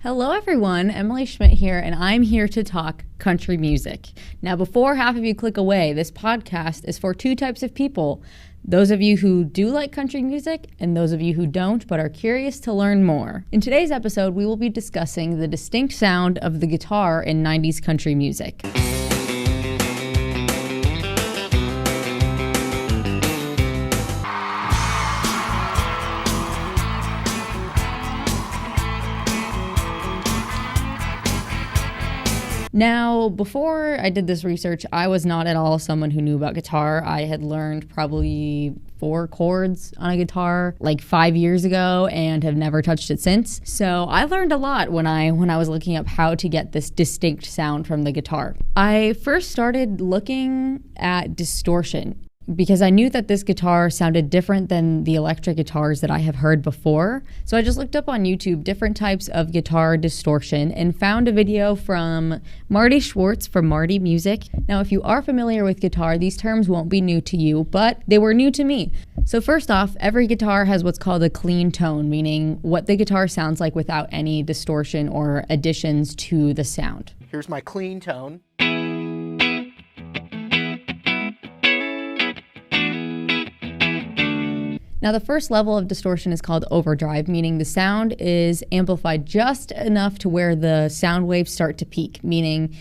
Hello everyone, Emily Schmidt here, and I'm here to talk country music. Now, before half of you click away, this podcast is for two types of people. Those of you who do like country music, and those of you who don't but are curious to learn more. In today's episode, we will be discussing the distinct sound of the guitar in 90s country music. Now, before I did this research, I was not at all someone who knew about guitar. I had learned probably 4 chords on a guitar like 5 years ago and have never touched it since. So I learned a lot when I was looking up how to get this distinct sound from the guitar. I first started looking at distortion, because I knew that this guitar sounded different than the electric guitars that I have heard before. So I just looked up on YouTube different types of guitar distortion and found a video from Marty Schwartz from Marty Music. Now, if you are familiar with guitar, these terms won't be new to you, but they were new to me. So first off, every guitar has what's called a clean tone, meaning what the guitar sounds like without any distortion or additions to the sound. Here's my clean tone. Now, the first level of distortion is called overdrive, meaning the sound is amplified just enough to where the sound waves start to peak, meaning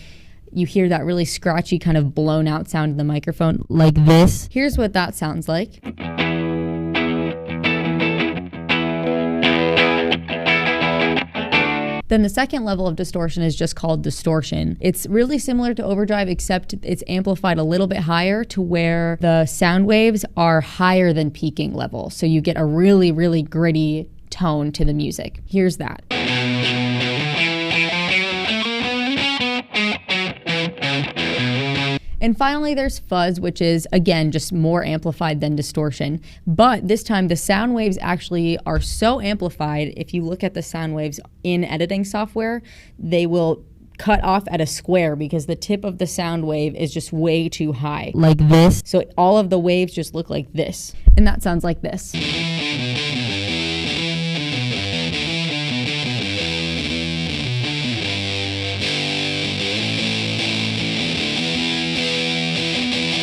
you hear that really scratchy kind of blown out sound in the microphone like this. Here's what that sounds like. Then the second level of distortion is just called distortion. It's really similar to overdrive, except it's amplified a little bit higher to where the sound waves are higher than peaking level. So you get a really, really gritty tone to the music. Here's that. And finally, there's fuzz, which is, again, just more amplified than distortion. But this time, the sound waves actually are so amplified, if you look at the sound waves in editing software, they will cut off at a square because the tip of the sound wave is just way too high. Like this. So all of the waves just look like this. And that sounds like this.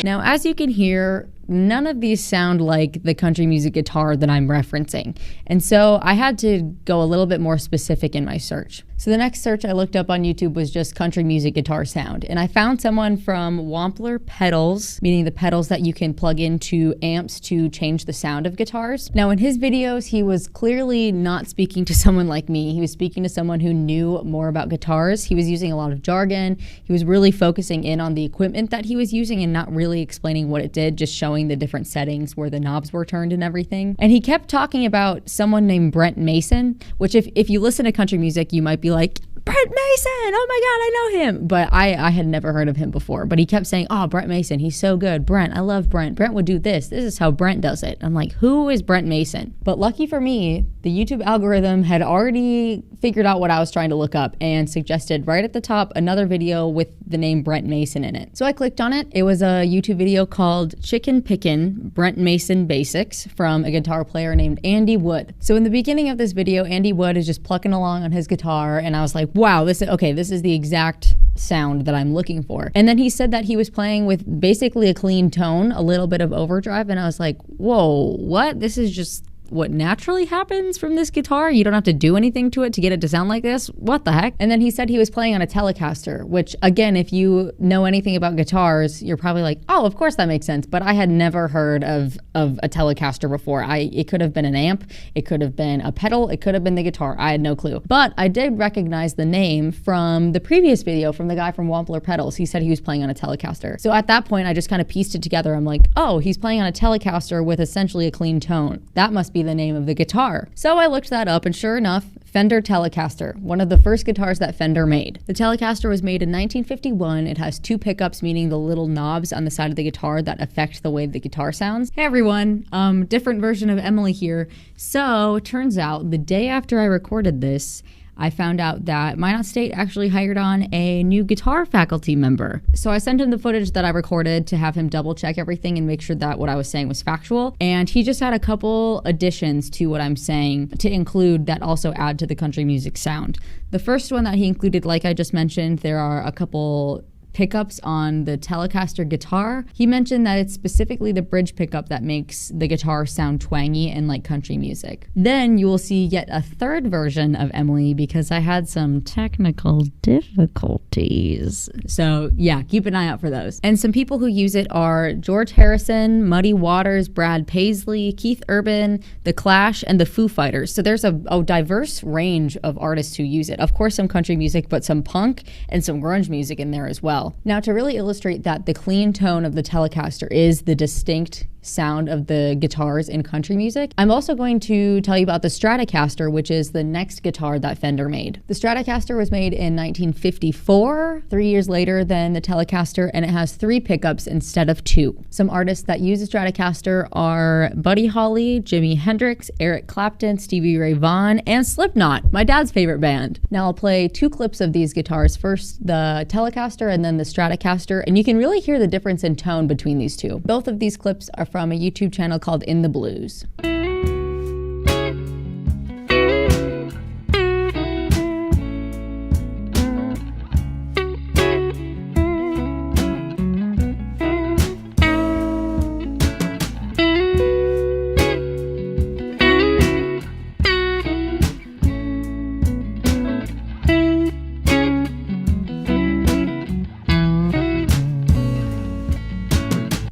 Now, as you can hear, none of these sound like the country music guitar that I'm referencing. And so I had to go a little bit more specific in my search. So the next search I looked up on YouTube was just country music guitar sound. And I found someone from Wampler Pedals, meaning the pedals that you can plug into amps to change the sound of guitars. Now, in his videos, he was clearly not speaking to someone like me. He was speaking to someone who knew more about guitars. He was using a lot of jargon. He was really focusing in on the equipment that he was using and not really explaining what it did, just showing the different settings where the knobs were turned and everything. And he kept talking about someone named Brent Mason, which if you listen to country music, you might be like, Brent Mason, oh my God, I know him. But I had never heard of him before. But he kept saying, oh, Brent Mason, he's so good. Brent, I love Brent. Brent would do this. This is how Brent does it. I'm like, who is Brent Mason? But lucky for me, the YouTube algorithm had already figured out what I was trying to look up and suggested right at the top another video with the name Brent Mason in it. So I clicked on it. It was a YouTube video called Chicken Pickin' Brent Mason Basics from a guitar player named Andy Wood. So in the beginning of this video, Andy Wood is just plucking along on his guitar, and I was like, wow, this is the exact sound that I'm looking for. And then he said that he was playing with basically a clean tone, a little bit of overdrive, and I was like, whoa, what? This is just what naturally happens from this guitar? You don't have to do anything to it to get it to sound like this? What the heck? And then he said he was playing on a Telecaster, which again, if you know anything about guitars, you're probably like, oh, of course that makes sense. But I had never heard of a Telecaster before. It could have been an amp, it could have been a pedal, it could have been the guitar. I had no clue. But I did recognize the name from the previous video from the guy from Wampler Pedals. He said he was playing on a Telecaster. So at that point, I just kind of pieced it together. I'm like, oh, he's playing on a Telecaster with essentially a clean tone. That must be the name of the guitar. So I looked that up, and sure enough, Fender Telecaster, one of the first guitars that Fender made. The Telecaster was made in 1951. It has 2 pickups, meaning the little knobs on the side of the guitar that affect the way the guitar sounds. Hey everyone, different version of Emily here. So it turns out the day after I recorded this, I found out that Minot State actually hired on a new guitar faculty member. So I sent him the footage that I recorded to have him double check everything and make sure that what I was saying was factual. And he just had a couple additions to what I'm saying to include that also add to the country music sound. The first one that he included, like I just mentioned, there are a couple pickups on the Telecaster guitar. He mentioned that it's specifically the bridge pickup that makes the guitar sound twangy and like country music. Then you will see yet a third version of Emily because I had some technical difficulties. So yeah, keep an eye out for those. And some people who use it are George Harrison, Muddy Waters, Brad Paisley, Keith Urban, The Clash, and the Foo Fighters. So there's a diverse range of artists who use it. Of course, some country music, but some punk and some grunge music in there as well. Now, to really illustrate that the clean tone of the Telecaster is the distinct sound of the guitars in country music, I'm also going to tell you about the Stratocaster, which is the next guitar that Fender made. The Stratocaster was made in 1954, 3 years later than the Telecaster, and it has 3 pickups instead of 2. Some artists that use the Stratocaster are Buddy Holly, Jimi Hendrix, Eric Clapton, Stevie Ray Vaughan, and Slipknot, my dad's favorite band. Now I'll play 2 clips of these guitars, first the Telecaster and then the Stratocaster, and you can really hear the difference in tone between these two. Both of these clips are from a YouTube channel called In the Blues.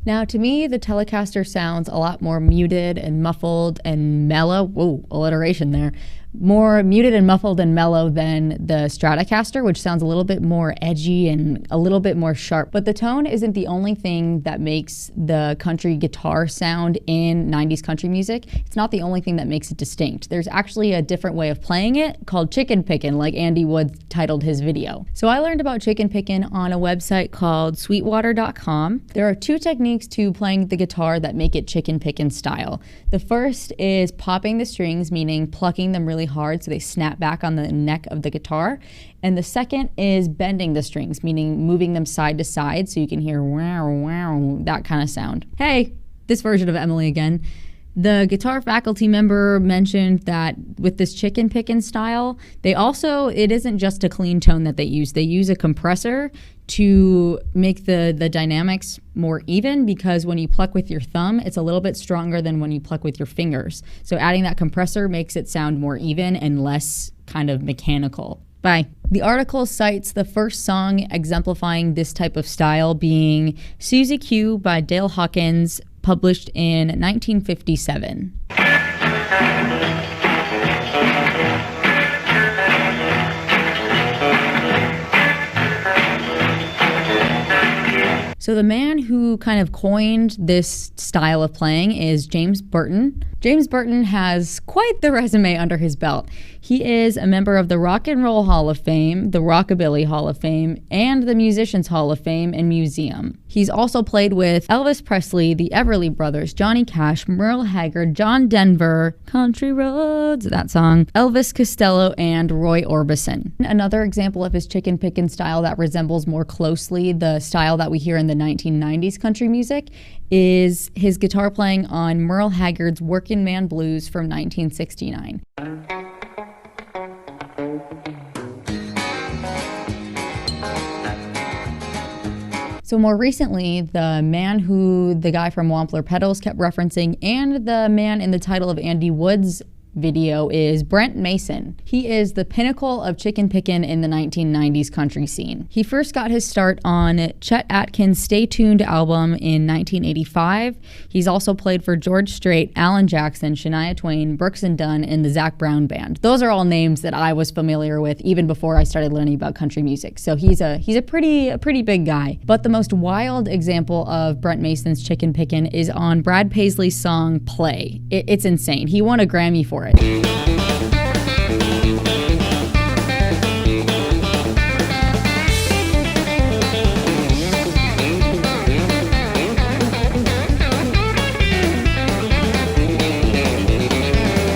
Now, to me, the Telecaster sounds a lot more muted and muffled and mellow. Whoa, alliteration there. More muted and muffled and mellow than the Stratocaster, which sounds a little bit more edgy and a little bit more sharp. But the tone isn't the only thing that makes the country guitar sound in 90s country music. It's not the only thing that makes it distinct. There's actually a different way of playing it called chicken pickin', like Andy Wood titled his video. So I learned about chicken pickin' on a website called sweetwater.com. There are 2 techniques to playing the guitar that make it chicken pickin' style. The first is popping the strings, meaning plucking them really hard so they snap back on the neck of the guitar. And the second is bending the strings, meaning moving them side to side so you can hear wow, wow, that kind of sound. Hey, this version of Emily again. The guitar faculty member mentioned that with this chicken pickin' style, it isn't just a clean tone that they use. They use a compressor to make the dynamics more even, because when you pluck with your thumb, it's a little bit stronger than when you pluck with your fingers. So adding that compressor makes it sound more even and less kind of mechanical. Bye. The article cites the first song exemplifying this type of style being Susie Q by Dale Hawkins, published in 1957. So the man who kind of coined this style of playing is James Burton. James Burton has quite the resume under his belt. He is a member of the Rock and Roll Hall of Fame, the Rockabilly Hall of Fame, and the Musicians Hall of Fame and Museum. He's also played with Elvis Presley, the Everly Brothers, Johnny Cash, Merle Haggard, John Denver, Country Roads, that song, Elvis Costello, and Roy Orbison. Another example of his chicken pickin' style that resembles more closely the style that we hear in the 1990s country music is his guitar playing on Merle Haggard's Workin' Man Blues from 1969. So more recently, the man who the guy from Wampler Pedals kept referencing and the man in the title of Andy Wood's video is Brent Mason. He is the pinnacle of chicken pickin' in the 1990s country scene. He first got his start on Chet Atkins' Stay Tuned album in 1985. He's also played for George Strait, Alan Jackson, Shania Twain, Brooks and Dunn, and the Zac Brown Band. Those are all names that I was familiar with even before I started learning about country music. So he's a pretty big guy. But the most wild example of Brent Mason's chicken pickin' is on Brad Paisley's song Play. It's insane. He won a Grammy for it.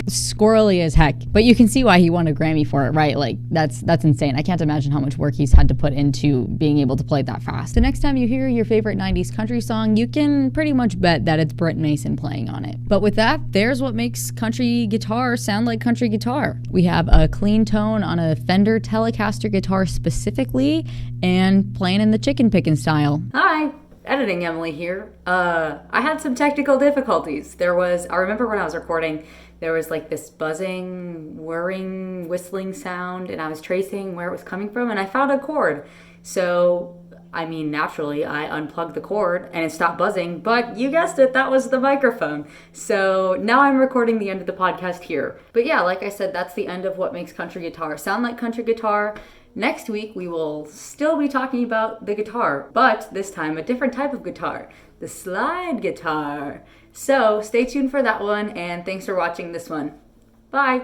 Squirrely as heck. But you can see why he won a Grammy for it, right? Like, that's insane. I can't imagine how much work he's had to put into being able to play that fast. The next time you hear your favorite 90s country song, you can pretty much bet that it's Brent Mason playing on it. But with that, there's what makes country guitar sound like country guitar. We have a clean tone on a Fender Telecaster guitar specifically, and playing in the chicken picking style. Hi, editing Emily here. I had some technical difficulties. I remember when I was recording, there was like this buzzing, whirring, whistling sound, and I was tracing where it was coming from, and I found a chord. So, naturally, I unplugged the cord and it stopped buzzing, but you guessed it, that was the microphone. So now I'm recording the end of the podcast here. But yeah, like I said, that's the end of what makes country guitar sound like country guitar. Next week, we will still be talking about the guitar, but this time a different type of guitar, the slide guitar. So stay tuned for that one, and thanks for watching this one. Bye!